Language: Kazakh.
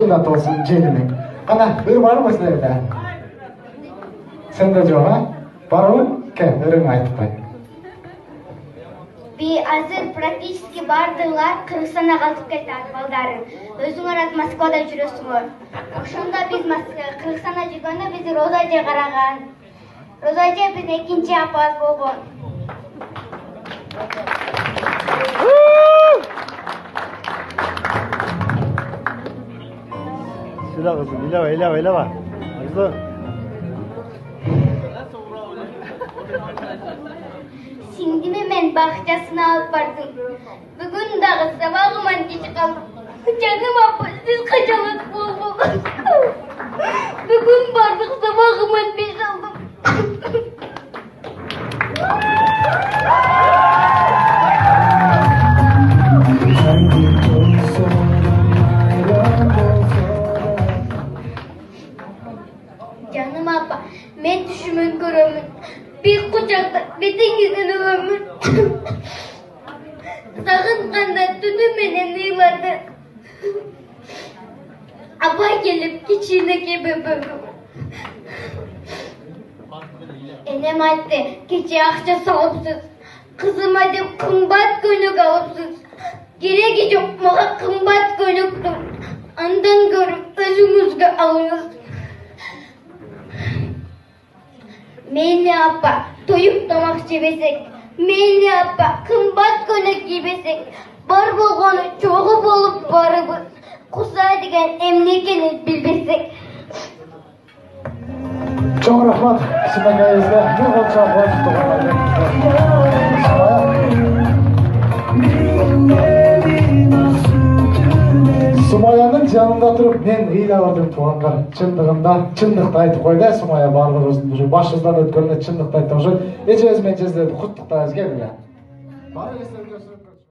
да толсын желінің. Қана, бармы сіздерде? Сен де жоқ, а? Бармы? Кән, ұрың айтып қай. Азыр практически бардылар Кыргызстанда калып кетет балдарын. Өзүңөр аз Москвада жүрөсүңөр. Ошондо биз Кыргызстанда жүргөндө биз Роза эже караган. Роза эже биздин экинчи апабыз болгон. Сюда кызым, илева. Арзу. Сиңдиме мен бакчасына алып бардым. Бүгүн дагы сабагыман кеч калдым. Жаным апа, сиз качалык болдуңуз. Бүгүн бардык сабагыман 5 алдым. Canım abla, ben düşümün görümün. Bir kucakta betengizden ömür. Sakınqanda tünü menen yığladı. Abla gelip keçiğine kebebim. Enem aytdı, keçe akça salıpsız. Kızıma dep kımbat gönük alıpsız. Gereği yok mağa kımbat gönüktüm. Andan görüp özümüzge alınız. Meyli apa, toyup tomak jebesek, meyli apa, kımbat gönük giybesek, bar bolgonu çoğu bolup barыбыз, Кусай деген эмне экенин билбесек. Çok rahmat, Simagayızda ne olacak vakit Сумаяның жанында тұрып, мен ыйлабадым туғанға чындықты айтып қойды. Сумая барлығымыздың башымыздан өткенде чындықты айтып қойды. Эжебиз мен жездерди куттуктайбыз, келгиле.